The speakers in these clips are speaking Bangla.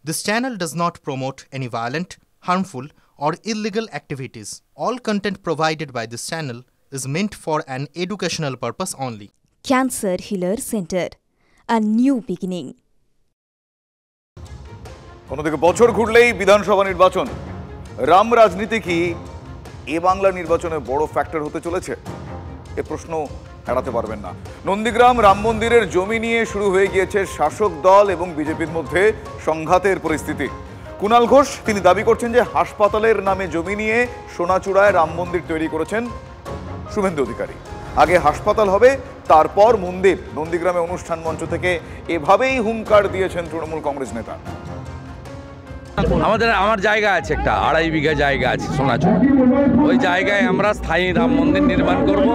This channel does not promote any violent, harmful, or illegal activities. All content provided by this channel is meant for an educational purpose only. Cancer Healer Center, a new beginning. অন্যদিকে বছর ঘুরলেই বিধানসভা নির্বাচন, রাম রাজনীতি কি এ বাংলা নির্বাচনে বড় ফ্যাক্টর হতে চলেছে? এ প্রশ্ন এড়াতে পারবেন না। নন্দীগ্রাম রাম মন্দিরের জমি নিয়ে শুরু হয়ে গিয়েছে শাসক দল এবং বিজেপির মধ্যে সংঘাতের পরিস্থিতি। কুণাল ঘোষ তিনি দাবি করছেন যে হাসপাতালের নামে জমি নিয়ে সোনাচূড়ায় রাম মন্দির তৈরি করেছেন শুভেন্দু অধিকারী। আগে হাসপাতাল হবে, তারপর মন্দির। নন্দীগ্রামে অনুষ্ঠান মঞ্চ থেকে এভাবেই হুঙ্কার দিয়েছেন তৃণমূল কংগ্রেস নেতা। আমার জায়গা আছে, একটা 2.5 বিঘা জায়গা আছে সোনাচূড়া। ওই জায়গায় আমরা স্থায়ী রাম মন্দির নির্মাণ করব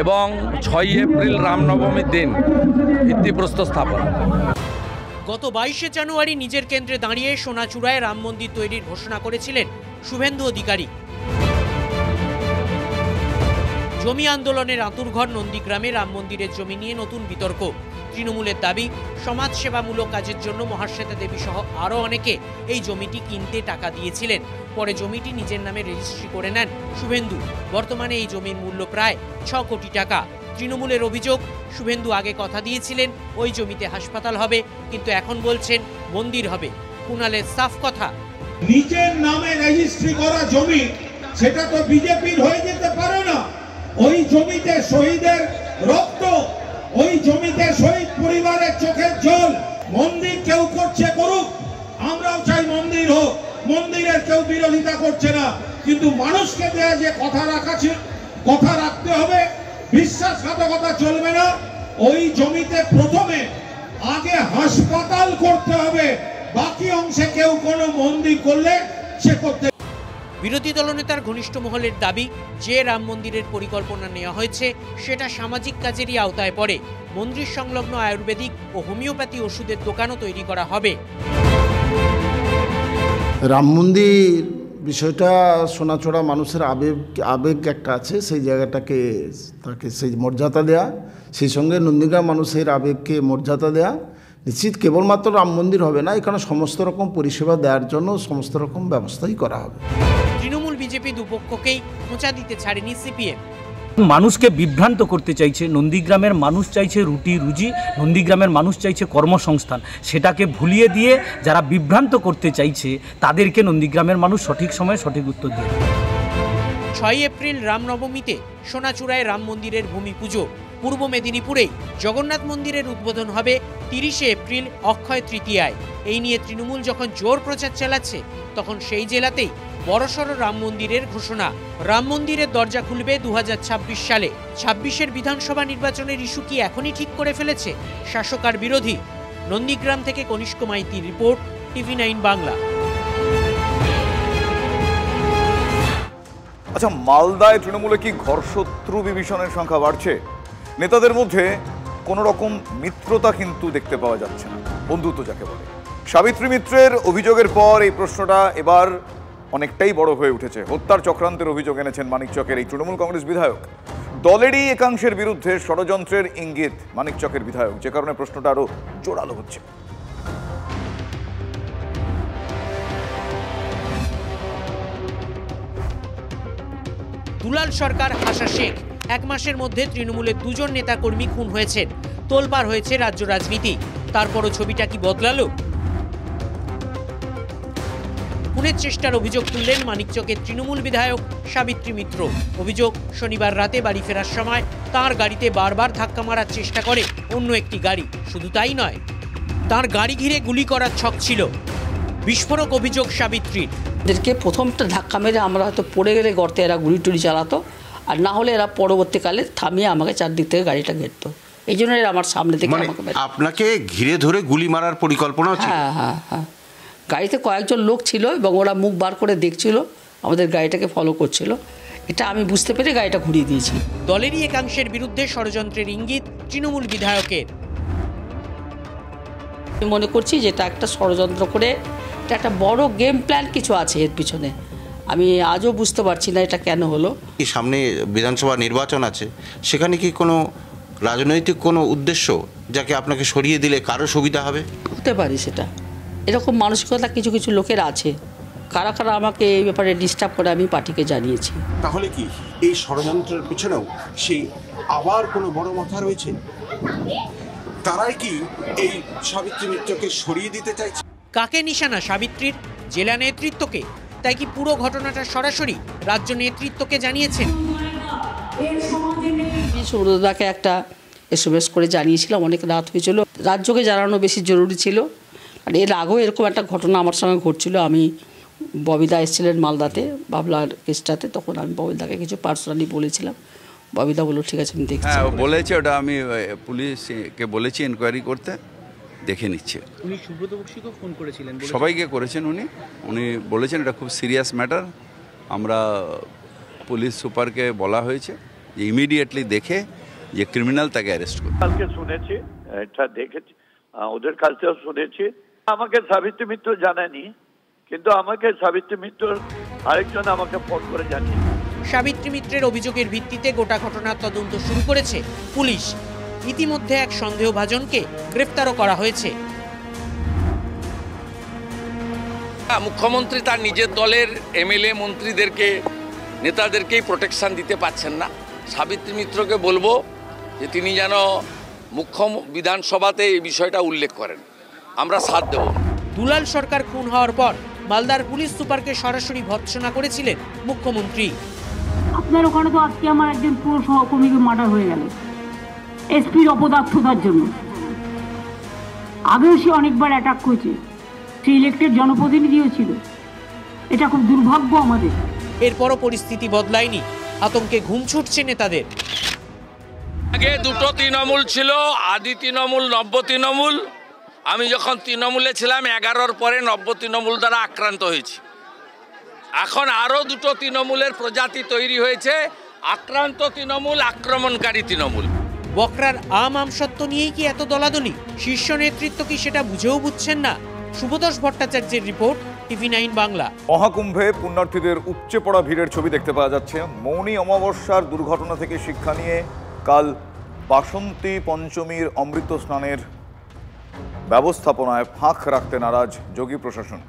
এবং 6 এপ্রিল রামনবমীর দিন ভিত্তিপ্রস্তর স্থাপন। গত 22শে জানুয়ারি নিজের কেন্দ্রে দাঁড়িয়ে সোনাচূড়ায় রাম মন্দির তৈরির ঘোষণা করেছিলেন শুভেন্দু অধিকারী। জমি আন্দোলনের আঁতুড়ঘর নন্দীগ্রামে রাম মন্দিরের জমি নিয়ে নতুন বিতর্ক। তৃণমূলের দাবি, সমাজসেবামূলক কাজের জন্য মহাশ্বেতা দেবী সহ আরও অনেকে এই জমিটি কিনতে টাকা দিয়েছিলেন। পরে জমিটি নিজের নামে রেজিস্ট্রি করে নেন শুভেন্দু। বর্তমানে এই জমির মূল্য প্রায় 6 কোটি টাকা। তৃণমূলের অভিযোগ, শুভেন্দু আগে কথা দিয়েছিলেন ওই জমিতে হাসপাতাল হবে, কিন্তু এখন বলছেন মন্দির হবে। কুণালের সাফ কথা, নিজের নামে রেজিস্ট্রি করা জমি সেটা তো বিজেপির হয়ে যেতে পারে না। ওই জমিতে শহীদের রক্ত, ওই জমিতে শহীদ পরিবারের চোখের জল। মন্দির কেউ করছে করুক, আমরাও চাই মন্দির হোক, মন্দিরের কেউ বিরোধিতা করছে না, কিন্তু মানুষকে দেয়া যে কথা রাখতে হবে, বিশ্বাসঘাতকতা চলবে না। ওই জমিতে প্রথমে আগে হাসপাতাল করতে হবে, বাকি অংশে কেউ কোনো মন্দির করলে সে করতে। বিরোধী দলনেতার ঘনিষ্ঠ মহলের দাবি, যে রাম মন্দিরের পরিকল্পনা নেওয়া হয়েছে সেটা সামাজিক কাজেরই আওতায় পড়ে। মন্দির সংলগ্ন আয়ুর্বেদিক ও হোমিওপ্যাথি ওষুধের দোকানও তৈরি করা হবে। রাম মন্দির বিষয়টা সোনাচূড়া মানুষের আবেগ একটা আছে, সেই জায়গাটাকে তাকে সেই মর্যাদা দেয়া, সেই সঙ্গে নন্দীগ্রাম মানুষের আবেগকে মর্যাদা দেয়া। নিশ্চিত কেবলমাত্র রাম মন্দির হবে না, এখানে সমস্ত রকম পরিষেবা দেওয়ার জন্য সমস্ত রকম ব্যবস্থাই করা হবে। তৃণমূল বিজেপি দুপক্ষকেই খোঁচা দিতে ছাড়েনি সিপিএম। মানুষকে বিভ্রান্ত করতে চাইছে। নন্দীগ্রামের মানুষ চাইছে রুটি রুজি, নন্দীগ্রামের মানুষ চাইছে কর্মসংস্থান। সেটাকে ভুলিয়ে দিয়ে যারা বিভ্রান্ত করতে চাইছে তাদেরকে নন্দীগ্রামের মানুষ সঠিক সময়ে সঠিক উত্তর দেবে। 6 এপ্রিল রামনবমীতে সোনাচূড়ায় রাম মন্দিরের ভূমি পুজো। পূর্ব মেদিনীপুরেই জগন্নাথ মন্দিরের উদ্বোধন হবে 30শে এপ্রিল অক্ষয় তৃতীয়ায়। এই নিয়ে তৃণমূল যখন জোর প্রচার চালাচ্ছে, তখন সেই জেলাতেই বড়সড় রাম মন্দিরের ঘোষণা। রাম মন্দিরের দরজা খুলবে 2026 সালে। 26-এর বিধানসভা নির্বাচনের ইস্যু কি এখনই ঠিক করে ফেলেছে শাসক আর বিরোধী? নন্দীগ্রাম থেকে কনিষ্ক মাইতির রিপোর্ট, TV9 বাংলা। আচ্ছা, মালদায় তৃণমূলে কি ঘরশত্রু বিভীষণের সংখ্যা বাড়ছে? নেতাদের মধ্যে কোন রকম মিত্রতা কিন্তু দেখতে পাওয়া যাচ্ছে না, বন্ধুত্ব যাকে বলে। সাবিত্রী মিত্রের অভিযোগের পর এই প্রশ্নটা এবার অনেকটাই বড় হয়ে উঠেছে। হত্যার চক্রান্তের অভিযোগ এনেছেন মানিকচকের এই তৃণমূল কংগ্রেস বিধায়ক। দলেরই একাংশের বিরুদ্ধে ষড়যন্ত্রের ইঙ্গিত মানিকচকের বিধায়ক, যে কারণে প্রশ্নটা আরো জোরালো হচ্ছে। দুলাল সরকার, হাসা শেখ, 1 মাসের মধ্যে তৃণমূলের 2 জন নেতাকর্মী খুন হয়েছেন। তোলপাড় হয়েছে রাজ্য রাজনীতি। তারপরও ছবিটা কি বদলালো? খুনের চেষ্টার অভিযোগ তুললেন মানিকচকের তৃণমূল বিধায়ক সাবিত্রী মিত্র। অভিযোগ, শনিবার রাতে বাড়ি ফেরার সময় তাঁর গাড়িতে বারবার ধাক্কা মারার চেষ্টা করে অন্য একটি গাড়ি। শুধু তাই নয়, তাঁর গাড়ি ঘিরে গুলি করার ছক ছিল। বিস্ফোরক অভিযোগ সাবিত্রীর। এদেরকে প্রথমটা ধাক্কা মেরে আমরা হয়তো পড়ে গেলে গর্তে এরা গুলি টুলি চালাতো, আর না হলে এরা পরবর্তীকালে থামিয়ে আমাকে চারদিক থেকে গাড়িটা ঘেরতো। এই জন্য এরা আমার সামনে থেকে আপনাকে ঘিরে ধরে গুলি মারার পরিকল্পনা ছিল? হ্যাঁ হ্যাঁ হ্যাঁ, গাড়িতে কয়েকজন লোক ছিল এবং ওরা মুখ বার করে দেখছিল, আমাদের গাড়িটাকে ফলো করছিল। এটা আমি বুঝতে পেরে গাড়িটা ঘুরিয়ে দিয়েছি। দলেরই একাংশের বিরুদ্ধে ষড়যন্ত্রের ইঙ্গিত তৃণমূল বিধায়কের। আমি মনে করছি যেটা একটা ষড়যন্ত্র করে, এটা একটা বড় গেম প্ল্যান কিছু আছে এর পিছনে। আমি আজও বুঝতে পারছি না এটা কেন হলো। সামনে বিধানসভা নির্বাচন আছে, সেখানে কি কোনো রাজনৈতিক কোনো উদ্দেশ্য যাকে আপনাকে সরিয়ে দিলে কারো সুবিধা হবে? হতে পারে সেটা, এরকম মানসিকতা কিছু কিছু লোকের আছে। কারা কারা আমাকে এই ব্যাপারে ডিস্টার্ব করে আমি পার্টিকে জানিয়েছি। তাহলে কি এই ষড়যন্ত্রের পিছনেও সেই আবার কোনো বড় মাথা রয়েছে? তারাই কি এই সাবিত্রী মিত্রকে সরিয়ে দিতে চাইছে? কাকে নিশানা সাবিত্রীর? জেলা নেতৃত্বকে। তাই কি পুরো ঘটনাটা সরাসরি রাজ্য নেতৃত্বকে জানিয়েছেন? সুব্রতদাকে একটা SMS করে জানিয়েছিলাম, অনেক রাত হয়েছিল, রাজ্যকে জানানো বেশি জরুরি ছিল। আর এর আগেও এরকম একটা ঘটনা আমার সঙ্গে ঘটছিল। আমি ববিদা এসেছিলেন মালদাতে বাবলার কেসটাতে, তখন আমি ববিদাকে কিছু পার্সোনালি বলেছিলাম। ববিদা বলল ঠিক আছে আমি দেখছি। হ্যাঁ, বলেছে, ওটা আমি পুলিশকে বলেছি এনকোয়ারি করতে, দেখে নিচ্ছে। উনি সুব্রত বক্সিকেও ফোন করেছিলেন? সবাইকে করেছেন। উনি বলেছেন এটা খুব সিরিয়াস ম্যাটার। আমরা পুলিশ সুপারকে বলা হয়েছে যে ইমিডিয়েটলি দেখে যে ক্রিমিনাল তাকে অ্যারেস্ট করবে। কালকে শুনেছি, এটা দেখেছি, ওদের কালকেও শুনেছি। আমাকে সাবিত্রী মিত্র জানায়নি, কিন্তু আমাকে সাবিত্রী মিত্র আরেকজন আমাকে ফোন করে জানিয়ে। সাবিত্রী মিত্রের অভিযোগের ভিত্তিতে গোটা ঘটনার তদন্ত শুরু করেছে পুলিশ। ইতিমধ্যে এক সন্দেহভাজনকে গ্রেফতারও করা হয়েছে। মুখ্যমন্ত্রী তার নিজের দলের MLA মন্ত্রীদেরকে, নেতাদেরকেই প্রোটেকশন দিতে পারছেন না। সাবিত্রী মিত্রকে বলবো যে তিনি যেন বিধানসভাতে এই বিষয়টা উল্লেখ করেন, আমরা সাথ দেব। দুলাল সরকার খুন হওয়ার পর মালদার পুলিশ সুপারকে সরাসরি ভৎসনা করেছিলেন মুখ্যমন্ত্রী। আপনার ওখানে তো আজকে আমার একজন পুরো সহকর্মীকে মার্ডার হয়ে গেল এসপির অপদার্থতার জন্য। আগেও সে অনেকবার অ্যাটাক করেছে, সে ইলেক্টেড জনপ্রতিনিধিও ছিল। এটা খুব দুর্ভাগ্য আমাদের। এরপরও পরিস্থিতি বদলায়নি, আতঙ্কে ঘুম ছুটছে নেতাদের। আগে দুটো তৃণমূল ছিল, আদি তৃণমূল, নব্য তৃণমূল। আমি যখন তৃণমূলে ছিলাম 11-র পরে নব্য তৃণমূল দ্বারা আক্রান্ত হয়েছি। এখন আরও দুটো তৃণমূলের প্রজাতি তৈরি হয়েছে, আক্রান্ত তৃণমূল, আক্রমণকারী তৃণমূল। বকরার আমসত্ব নিয়েই কি এত দলাদলি? শীর্ষ নেতৃত্ব কি সেটা বুঝেও বুঝছেন না? শুভদোষ ভট্টাচার্যের রিপোর্ট, TV9 বাংলা। মহাকুম্ভে পুণ্যার্থীদের উপচে পড়া ভিড়ের ছবি দেখতে পাওয়া যাচ্ছে। মৌনী অমাবস্যার দুর্ঘটনা থেকে শিক্ষা নিয়ে কাল বাসন্তী পঞ্চমীর অমৃত স্নানের ব্যবস্থাপনায় ফাঁক রাখতে নারাজ যোগী প্রশাসন।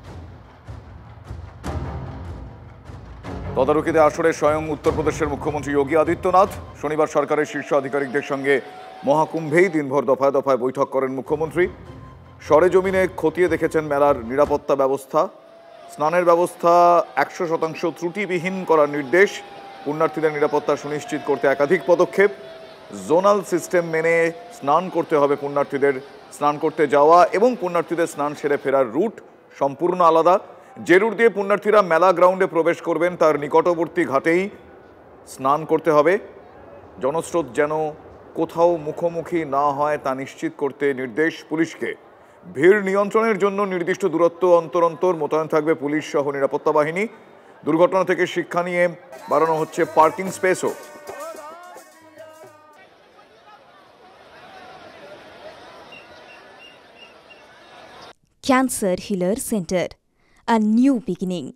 তদারকিতে আসরে স্বয়ং উত্তরপ্রদেশের মুখ্যমন্ত্রী যোগী আদিত্যনাথ। শনিবার সরকারের শীর্ষ আধিকারিকদের সঙ্গে মহাকুম্ভেই দিনভর দফায় দফায় বৈঠক করেন মুখ্যমন্ত্রী। সরেজমিনে খতিয়ে দেখেছেন মেলার নিরাপত্তা ব্যবস্থা। স্নানের ব্যবস্থা 100% ত্রুটিবিহীন করার নির্দেশ। পুণ্যার্থীদের নিরাপত্তা সুনিশ্চিত করতে একাধিক পদক্ষেপ। জোনাল সিস্টেম মেনে স্নান করতে হবে পুণ্যার্থীদের। স্নান করতে যাওয়া এবং পুণ্যার্থীদের স্নান সেরে ফেরার রুট সম্পূর্ণ আলাদা। যে রুট দিয়ে পুণ্যার্থীরা মেলা গ্রাউন্ডে প্রবেশ করবেন তার নিকটবর্তী ঘাটেই স্নান করতে হবে। জনস্রোত যেন কোথাও মুখোমুখি না হয় তা নিশ্চিত করতে নির্দেশ পুলিশকে। ভিড় নিয়ন্ত্রণের জন্য নির্দিষ্ট দূরত্ব অন্তর অন্তর মোতায়েন থাকবে পুলিশ সহ নিরাপত্তা বাহিনী। দুর্ঘটনা থেকে শিক্ষা নিয়ে বাড়ানো হচ্ছে parking স্পেসও। Cancer Healer Center, a new beginning.